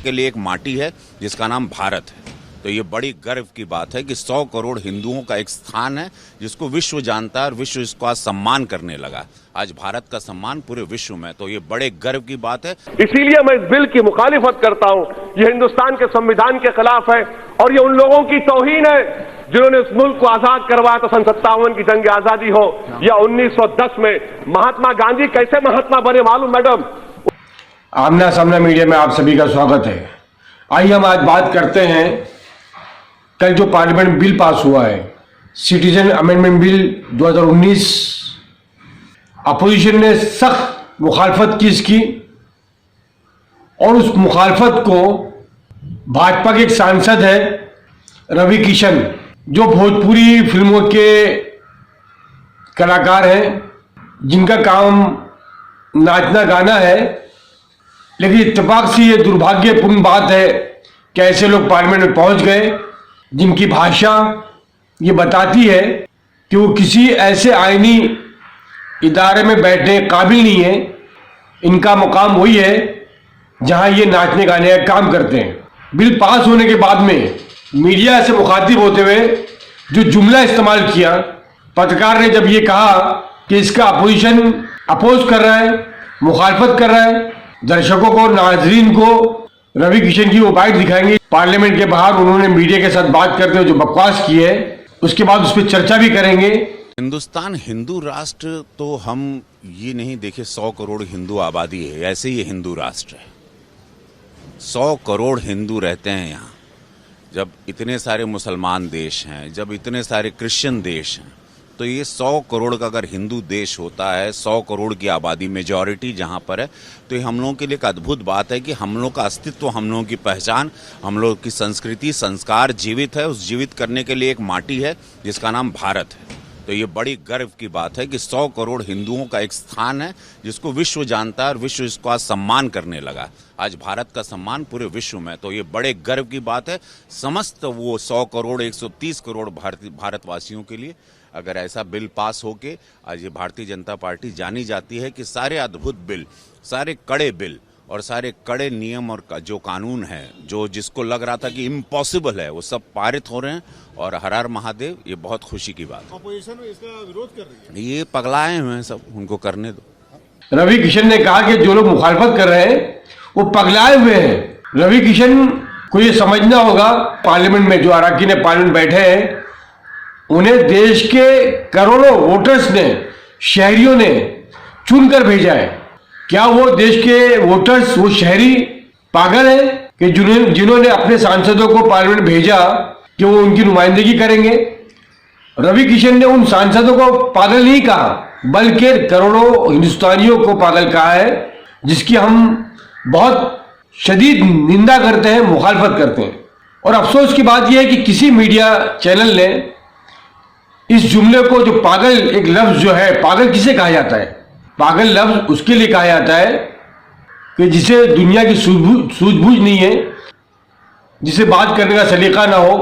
के लिए एक माटी है जिसका नाम भारत है। तो ये बड़ी गर्व की बात है कि 100 करोड़ हिंदुओं का एक स्थान है जिसको विश्व जानता है और विश्व इसका सम्मान करने लगा। आज भारत का सम्मान पूरे विश्व में, तो ये बड़े गर्व की बात है। इसीलिए मैं इस बिल की मुखालिफत करता हूं। ये हिंदुस्तान के संविधान के खिलाफ है और ये उन लोगों की तौहीन है जिन्होंने इस मुल्क को आजाद करवाया तो 57 की जंग आजादी हो या 1910 में। महात्मा गांधी कैसे महात्मा बने मालूम मैडम? आमना सामना मीडिया में आप सभी का स्वागत है। आइए हम आज बात करते हैं, कल जो पार्लियामेंट बिल पास हुआ है, सिटीजन अमेंडमेंट बिल 2019, अपोजिशन ने सख्त मुखालफत की इसकी, और उस मुखालफत को भाजपा के एक सांसद है रवि किशन, जो भोजपुरी फिल्मों के कलाकार हैं, जिनका काम नाचना गाना है, लेकिन इत्तेफाक से ये दुर्भाग्यपूर्ण बात है कि ऐसे लोग पार्लियामेंट में पहुंच गए जिनकी भाषा ये बताती है कि वो किसी ऐसे आईनी इदारे में बैठने काबिल नहीं है। इनका मुकाम वही है जहां ये नाचने गाने का काम करते हैं। बिल पास होने के बाद में मीडिया से मुखातिब होते हुए जो जुमला इस्तेमाल किया, पत्रकार ने जब ये कहा कि इसका अपोजिशन अपोज कर रहा है, मुखालफत कर रहा है, दर्शकों को, नाजरीन को रवि किशन की वो बाइट दिखाएंगे। पार्लियामेंट के बाहर उन्होंने मीडिया के साथ बात करते हुए जो बकवास की है, उसके बाद उस पर चर्चा भी करेंगे। हिंदुस्तान हिंदू राष्ट्र तो हम ये नहीं देखे 100 करोड़ हिंदू आबादी है, ऐसे ही हिंदू राष्ट्र है। 100 करोड़ हिंदू रहते हैं यहाँ। जब इतने सारे मुसलमान देश हैं, जब इतने सारे क्रिश्चियन देश हैं, तो ये 100 करोड़ का अगर हिंदू देश होता है, 100 करोड़ की आबादी मेजॉरिटी जहाँ पर है, तो ये हम लोगों के लिए एक अद्भुत बात है कि हम लोग का अस्तित्व, हम लोगों की पहचान, हम लोग की संस्कृति, संस्कार जीवित है। उस जीवित करने के लिए एक माटी है जिसका नाम भारत है। तो ये बड़ी गर्व की बात है कि 100 करोड़ हिंदुओं का एक स्थान है जिसको विश्व जानता है और विश्व इसका सम्मान करने लगा। आज भारत का सम्मान पूरे विश्व में, तो ये बड़े गर्व की बात है समस्त वो 100 करोड़ 130 करोड़ भारतवासियों के लिए। अगर ऐसा बिल पास होके, आज ये भारतीय जनता पार्टी जानी जाती है कि सारे अद्भुत बिल, सारे कड़े बिल और सारे कड़े नियम और जो कानून है, जो जिसको लग रहा था कि इम्पॉसिबल है, वो सब पारित हो रहे हैं। और हर हर महादेव, ये बहुत खुशी की बात है। अपोजिशन इसका विरोध कर रही है। ये पगलाए हुए हैं सब, उनको करने दो। रवि किशन ने कहा कि जो लोग मुखालफत कर रहे हैं वो पगलाए हुए हैं। रवि किशन को ये समझना होगा, पार्लियामेंट में जो अराकीन पार्लियामेंट बैठे हैं, उन्हें देश के करोड़ों वोटर्स ने, शहरियों ने चुनकर भेजा है। क्या वो देश के वोटर्स, वो शहरी पागल हैं कि जिन्होंने अपने सांसदों को पार्लियामेंट भेजा कि वो उनकी नुमाइंदगी करेंगे? रवि किशन ने उन सांसदों को पागल नहीं कहा, बल्कि करोड़ों हिंदुस्तानियों को पागल कहा है, जिसकी हम बहुत शदीद निंदा करते हैं, मुखालफत करते हैं। और अफसोस की बात यह है कि किसी मीडिया चैनल ने इस जुमले को, जो पागल एक लफ्ज जो है, पागल किसे कहा जाता है? पागल लफ्ज उसके लिए कहा जाता है कि जिसे दुनिया की सूझबूझ नहीं है, जिसे बात करने का सलीका ना हो।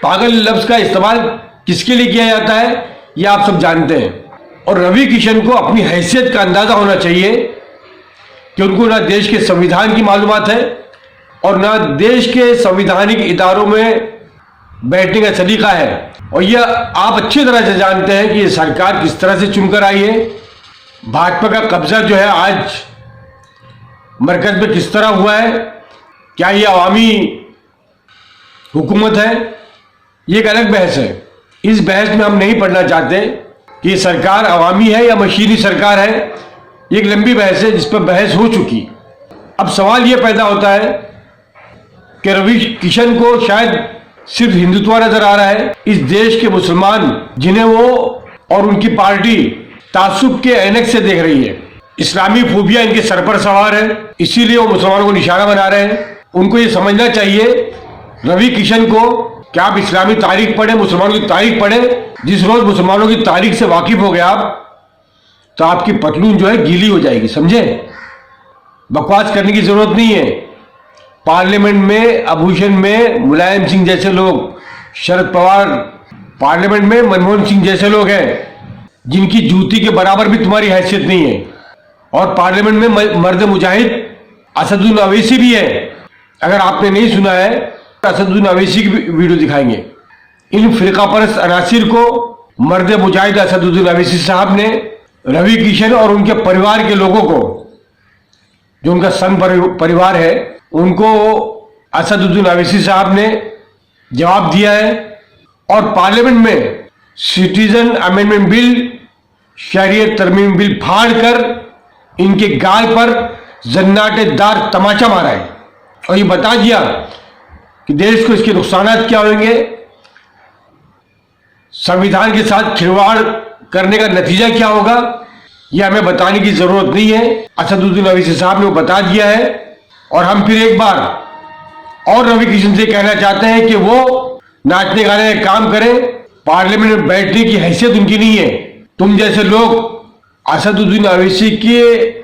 पागल लफ्ज का इस्तेमाल किसके लिए किया जाता है ये आप सब जानते हैं। और रवि किशन को अपनी हैसियत का अंदाजा होना चाहिए कि उनको ना देश के संविधान की मालूमात है और ना देश के संवैधानिक इदारों में बैठने का सलीका है। और यह आप अच्छी तरह से जानते हैं कि ये सरकार किस तरह से चुनकर आई है। भाजपा का कब्जा जो है आज मरकज में किस तरह हुआ है, क्या ये अवामी हुकूमत है, ये एक अलग बहस है। इस बहस में हम नहीं पढ़ना चाहते कि ये सरकार अवामी है या मशीनी सरकार है। ये एक लंबी बहस है जिस पर बहस हो चुकी। अब सवाल ये पैदा होता है कि रवि किशन को शायद सिर्फ हिंदुत्व नजर आ रहा है। इस देश के मुसलमान, जिन्हें वो और उनकी पार्टी तासुब के ऐनक से देख रही है, इस्लामी फोबिया इनके सर पर सवार है, इसीलिए वो मुसलमानों को निशाना बना रहे हैं। उनको ये समझना चाहिए रवि किशन को कि आप इस्लामी तारीख पढ़े, मुसलमानों की तारीख पढ़े। जिस रोज मुसलमानों की तारीख से वाकिफ हो गए आप, तो आपकी पतलून जो है गीली हो जाएगी, समझे? बकवास करने की जरूरत नहीं है। पार्लियामेंट में, अपोजिशन में मुलायम सिंह जैसे लोग, शरद पवार, पार्लियामेंट में मनमोहन सिंह जैसे लोग हैं जिनकी जूती के बराबर भी तुम्हारी हैसियत नहीं है। और पार्लियामेंट में मर्द मुजाहिद असदुद्दीन अवैसी भी है। अगर आपने नहीं सुना है तो असदुद्दीन अवैसी की वीडियो दिखाएंगे। इन फिरका परस्त अनासिर को मर्द मुजाहिद असदुद्दीन अवैसी साहब ने रवि किशन और उनके परिवार के लोगों को, जो उनका संघ परिवार है, उनको असदुद्दीन अवैसी साहब ने जवाब दिया है और पार्लियामेंट में सिटीजन अमेंडमेंट बिल, शरीयत तरमीम बिल फाड़ कर इनके गाल पर जन्नाटेदार तमाचा मारा है और ये बता दिया कि देश को इसके नुकसान क्या होंगे। संविधान के साथ खिलवाड़ करने का नतीजा क्या होगा, यह हमें बताने की जरूरत नहीं है। असदुद्दीन अवैसी साहब ने वो बता दिया है और हम फिर एक बार और रवि किशन से कहना चाहते हैं कि वो नाचने गाने का काम करें। पार्लियामेंट में बैठने की हैसियत उनकी नहीं है। तुम जैसे लोग असदुद्दीन अवैसी के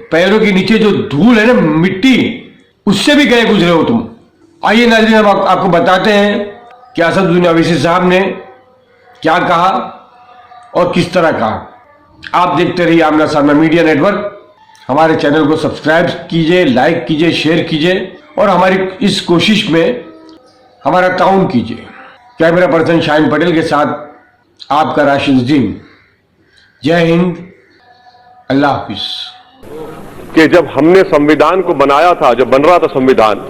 पैरों के नीचे जो धूल है ना, मिट्टी, उससे भी गए गुजरे हो तुम। आइए नाज़रीन, हम आपको बताते हैं कि असदुद्दीन अवैसी साहब ने क्या कहा और किस तरह कहा। आप देखते रहिए आमना सामना मीडिया नेटवर्क। हमारे चैनल को सब्सक्राइब कीजिए, लाइक कीजिए, शेयर कीजिए और हमारी इस कोशिश में हमारा ताउन कीजिए। कैमरा पर्सन शाहीन पटेल के साथ आपका राशिद उद्दीन। जय हिंद, अल्लाह हाफिज। कि जब हमने संविधान को बनाया था, जब बन रहा था संविधान,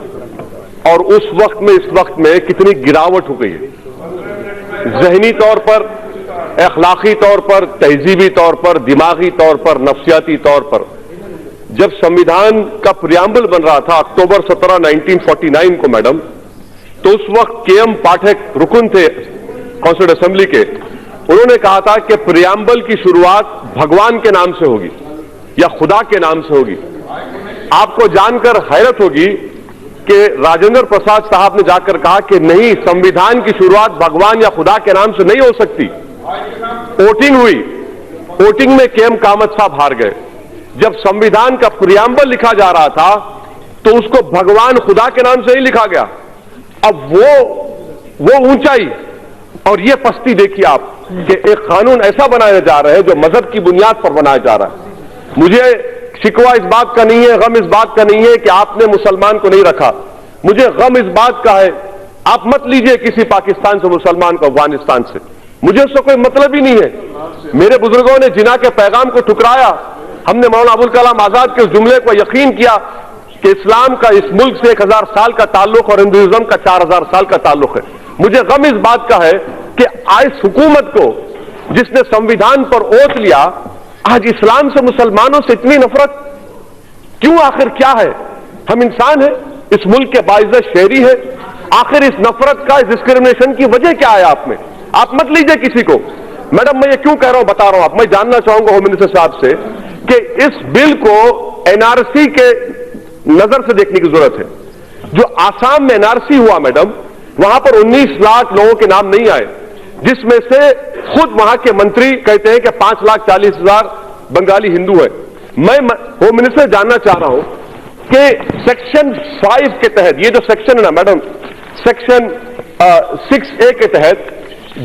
और उस वक्त में इस वक्त में कितनी गिरावट हो गई है, ज़हनी तौर पर, अखलाकी तौर पर, तहजीबी तौर पर, दिमागी तौर पर, नफ्सियाती तौर पर। जब संविधान का प्रियम्बल बन रहा था अक्टूबर 17, 1949 को मैडम, तो उस वक्त के.एम. पाठक रुकन थे कॉन्स्टिट्यूएंट असेंबली के। उन्होंने कहा था कि प्रियम्बल की शुरुआत भगवान के नाम से होगी या खुदा के नाम से होगी। आपको जानकर हैरत होगी कि राजेंद्र प्रसाद साहब ने जाकर कहा कि नहीं, संविधान की शुरुआत भगवान या खुदा के नाम से नहीं हो सकती। वोटिंग हुई, वोटिंग में के.एम. कामत साहब हार गए। जब संविधान का प्रियम्बल लिखा जा रहा था तो उसको भगवान खुदा के नाम से ही लिखा गया। अब वो ऊंचाई और ये पस्ती देखिए आप कि एक कानून ऐसा बनाया जा रहा है जो मजहब की बुनियाद पर बनाया जा रहा है। मुझे शिकवा इस बात का नहीं है, गम इस बात का नहीं है कि आपने मुसलमान को नहीं रखा। मुझे गम इस बात का है, आप मत लीजिए किसी पाकिस्तान से मुसलमान को, अफगानिस्तान से, मुझे उससे कोई मतलब ही नहीं है। मेरे बुजुर्गों ने जिना के पैगाम को ठुकराया। हमने मौलाना अबुल कलाम आजाद के उस जुमले को यकीन किया कि इस्लाम का इस मुल्क से 1000 साल का ताल्लुक और हिंदुइज्म का 4000 साल का ताल्लुक है। मुझे गम इस बात का है कि आज हुकूमत को, जिसने संविधान पर ओथ लिया, आज इस्लाम से, मुसलमानों से इतनी नफरत क्यों? आखिर क्या है? हम इंसान हैं, इस मुल्क के बाइज्जत शहरी है। आखिर इस नफरत का, इस डिस्क्रिमिनेशन की वजह क्या है आप में? आप मत लीजिए किसी को। मैडम, मैं ये क्यों कह रहा हूं, बता रहा हूं। आप, मैं जानना चाहूंगा होम मिनिस्टर साहब से कि इस बिल को एनआरसी के नजर से देखने की जरूरत है। जो आसाम में एनआरसी हुआ मैडम, वहां पर 19 लाख लोगों के नाम नहीं आए, जिसमें से खुद वहां के मंत्री कहते हैं कि 5,40,000 बंगाली हिंदू है। मैं होम मिनिस्टर जानना चाह रहा हूं कि सेक्शन 5 के तहत, ये जो सेक्शन है ना मैडम, सेक्शन 6A के तहत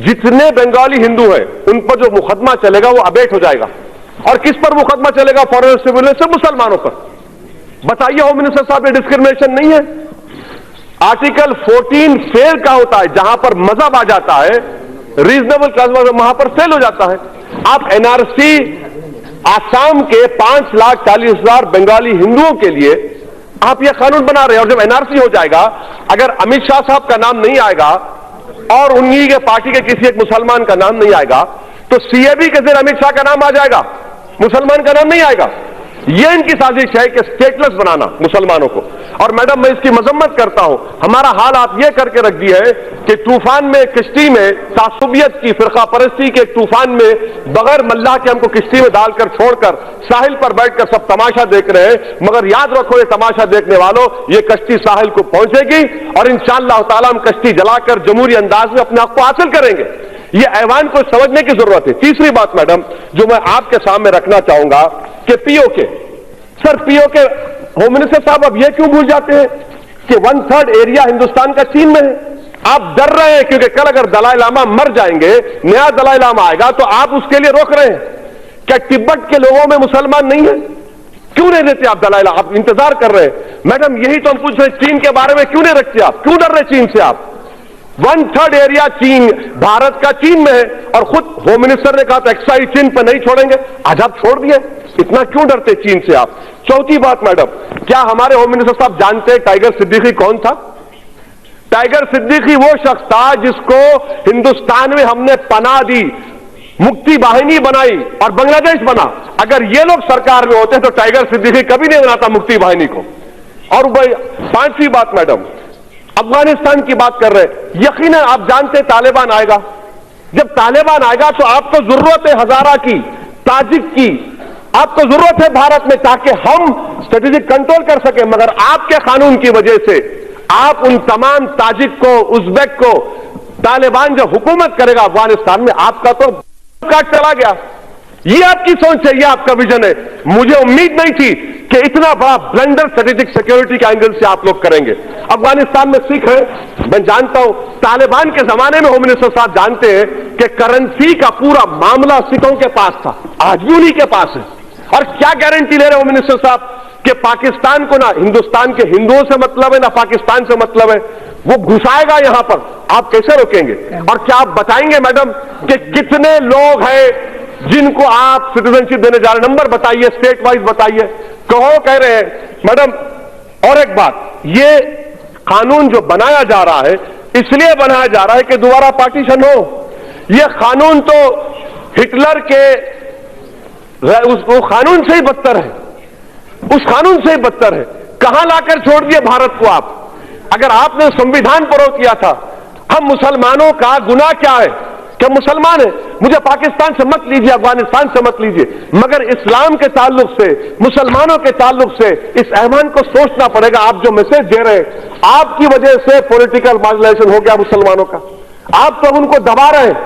जितने बंगाली हिंदू हैं उन पर जो मुकदमा चलेगा वो अबेट हो जाएगा। और किस पर मुकदमा चलेगा? फॉरेन सिविल से मुसलमानों पर। बताइए होम मिनिस्टर साहब, ये डिस्क्रिमिनेशन नहीं है? आर्टिकल 14 फेल का होता है, जहां पर मजहब आ जाता है, रीजनेबल क्लास वहां पर फेल हो जाता है। आप एनआरसी आसाम के 5,40,000 बंगाली हिंदुओं के लिए आप यह कानून बना रहे हैं। और जब एनआरसी हो जाएगा, अगर अमित शाह साहब का नाम नहीं आएगा और उन्हीं के पार्टी के किसी एक मुसलमान का नाम नहीं आएगा, तो सीएबी के जरिए अमित शाह का नाम आ जाएगा, मुसलमान का नाम नहीं आएगा। यह इनकी साजिश है कि स्टेटलेस बनाना मुसलमानों को। और मैडम, मैं इसकी मजम्मत करता हूं। हमारा हाल आप यह करके रख दिया है कि तूफान में, किश्ती में, तासुबियत की, फिरका परस्ती के तूफान में बगैर मल्लाह के हमको किश्ती में डालकर छोड़कर साहिल पर बैठकर सब तमाशा देख रहे हैं। मगर याद रखो, ये तमाशा देखने वालों, ये कश्ती साहिल को पहुंचेगी और इंशाअल्लाह ताला हम कश्ती जलाकर जमहूरी अंदाज में अपने आप को हासिल करेंगे। ये ऐवान को समझने की जरूरत है। तीसरी बात मैडम, जो मैं आपके सामने रखना चाहूंगा कि PoK, sir PoK, home minister साहब अब यह क्यों भूल जाते हैं कि 1/3 एरिया हिंदुस्तान का चीन में है? आप डर रहे हैं क्योंकि कल अगर दलाई लामा मर जाएंगे, नया दलाई लामा आएगा, तो आप उसके लिए रोक रहे हैं। क्या तिब्बत के लोगों में मुसलमान नहीं है? क्यों नहीं देते आप दलाई लामा? आप इंतजार कर रहे हैं मैडम, यही तो हम पूछ रहे हैं, चीन के बारे में क्यों नहीं रखते आप? क्यों डर रहे चीन से आप? 1/3 एरिया चीन, भारत का चीन में है, और खुद होम मिनिस्टर ने कहा था एक्साइज चीन पर नहीं छोड़ेंगे, आज आप छोड़ दिए। इतना क्यों डरते चीन से आप? चौथी बात मैडम, क्या हमारे होम मिनिस्टर साहब जानते हैं टाइगर सिद्दीकी कौन था? टाइगर सिद्दीकी वो शख्स था जिसको हिंदुस्तान में हमने पनाह दी, मुक्ति वाहिनी बनाई और बांग्लादेश बना। अगर ये लोग सरकार में होते तो टाइगर सिद्दीकी कभी नहीं बनाता मुक्ति वाहिनी को। और भाई पांचवी बात मैडम, अफगानिस्तान की बात कर रहे हैं, यकीनन आप जानते हैं तालिबान आएगा। जब तालिबान आएगा तो आपको जरूरत है हजारा की, ताजिक की, आपको जरूरत है भारत में, ताकि हम स्ट्रेटेजिक कंट्रोल कर सके। मगर आपके कानून की वजह से आप उन तमाम ताजिक को, उज्बेक को, तालिबान जो हुकूमत करेगा अफगानिस्तान में, आपका तो काट चला गया। ये आपकी सोच है, ये आपका विजन है। मुझे उम्मीद नहीं थी कि इतना बड़ा ब्लंडर स्ट्रेटेजिक सिक्योरिटी के एंगल से आप लोग करेंगे। अफगानिस्तान में सिख है, मैं जानता हूं, तालिबान के जमाने में होम मिनिस्टर साहब जानते हैं कि करेंसी का पूरा मामला सिखों के पास था, आज भी उन्हीं के पास है। और क्या गारंटी ले रहे होम मिनिस्टर साहब कि पाकिस्तान को ना हिंदुस्तान के हिंदुओं से मतलब है, ना पाकिस्तान से मतलब है, वो घुसाएगा यहां पर, आप कैसे रोकेंगे? और क्या आप बताएंगे मैडम कि कितने लोग हैं जिनको आप सिटीजनशिप देने जा रहे हैं? नंबर बताइए, स्टेट वाइज बताइए, कहो कह रहे हैं मैडम। और एक बात, ये कानून जो बनाया जा रहा है इसलिए बनाया जा रहा है कि दोबारा पार्टीशन हो। ये कानून तो हिटलर के उस कानून से ही बदतर है, उस कानून से ही बदतर है। कहां लाकर छोड़ दिए भारत को आप? अगर आपने संविधान पर किया था, हम मुसलमानों का गुनाह क्या है? क्या मुसलमान है? मुझे पाकिस्तान से मत लीजिए, अफगानिस्तान से मत लीजिए, मगर इस्लाम के ताल्लुक से, मुसलमानों के ताल्लुक से इस ऐवान को सोचना पड़ेगा। आप जो मैसेज दे रहे हैं, आपकी वजह से पॉलिटिकल मार्जिनाइजेशन हो गया मुसलमानों का। आप तो उनको दबा रहे हैं,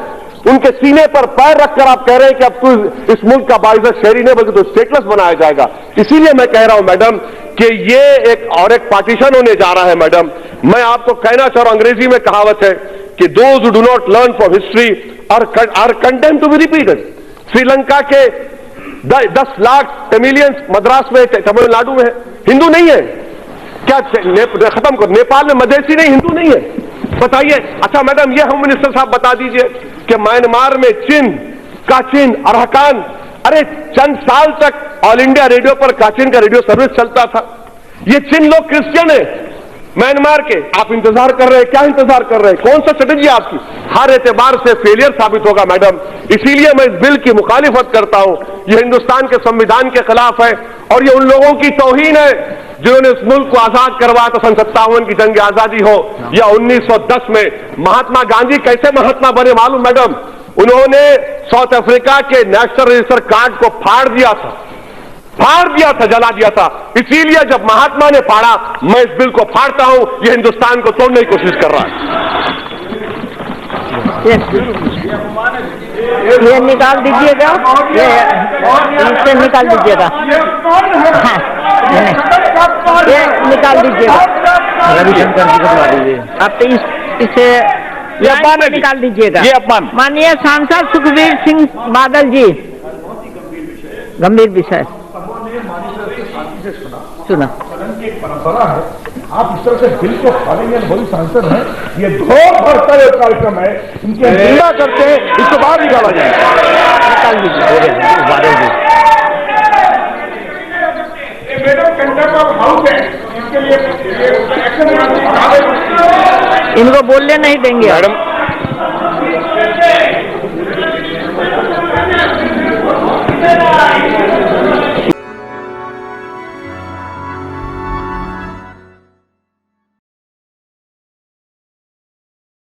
उनके सीने पर पैर रखकर आप कह रहे हैं कि अब तो इस मुल्क का बाइज़्ज़त शहरी नहीं बल्कि तो स्टेटलेस बनाया जाएगा। इसीलिए मैं कह रहा हूं मैडम कि ये एक और एक पार्टीशन होने जा रहा है। मैडम, मैं आपको कहना चाह रहा हूं, अंग्रेजी में कहावत है कि those who do not learn from history are condemned to be repeated. Sri Lanka के 10 लाख तमिलियंस मद्रास में, तमिलनाडु में है, हिंदू नहीं है क्या? खत्म करो। नेपाल में मधेसी नहीं, हिंदू नहीं है, बताइए। अच्छा मैडम, ये होम मिनिस्टर साहब बता दीजिए कि म्यांमार में काचिन, अरहकान, अरे चंद साल तक ऑल इंडिया रेडियो पर काचिन का रेडियो सर्विस चलता था। ये चिन लोग क्रिश्चियन है म्यांमार के, आप इंतजार कर रहे हैं, क्या इंतजार कर रहे हैं? कौन सा स्ट्रेटेजी आपकी? हर एतबार से फेलियर साबित होगा मैडम। इसीलिए मैं इस बिल की मुखालिफत करता हूं। यह हिंदुस्तान के संविधान के खिलाफ है और ये उन लोगों की तौहीन है जिन्होंने इस मुल्क को आजाद करवाया तो 57 की जंग आजादी हो या 1910 में। महात्मा गांधी कैसे महात्मा बने मालूम मैडम? उन्होंने साउथ अफ्रीका के नेशनल रजिस्टर कार्ड को फाड़ दिया था, जला दिया था। इसीलिए जब महात्मा ने फाड़ा, मैं इस बिल को फाड़ता हूं। यह हिंदुस्तान को तोड़ने की कोशिश कर रहा है। ये निकाल दीजिएगा, इससे निकाल दीजिएगा, ये निकाल दीजिएगा, रविशंकर जी को बुला दीजिए। आप तो इसे निकाल दीजिएगा। ये अपमान। माननीय सांसद सुखबीर सिंह बादल जी, गंभीर विषय सुना। परंपरा है, आप इस तरह से बिल को फाड़ेंगे। बड़ी सांसद है, ये घोर भ्रष्टाचार कार्यक्रम है, इनकी निंदा करके इसको बाहर निकाला जाए। निकाल दीजिए। इनको बोलने नहीं देंगे मैडम।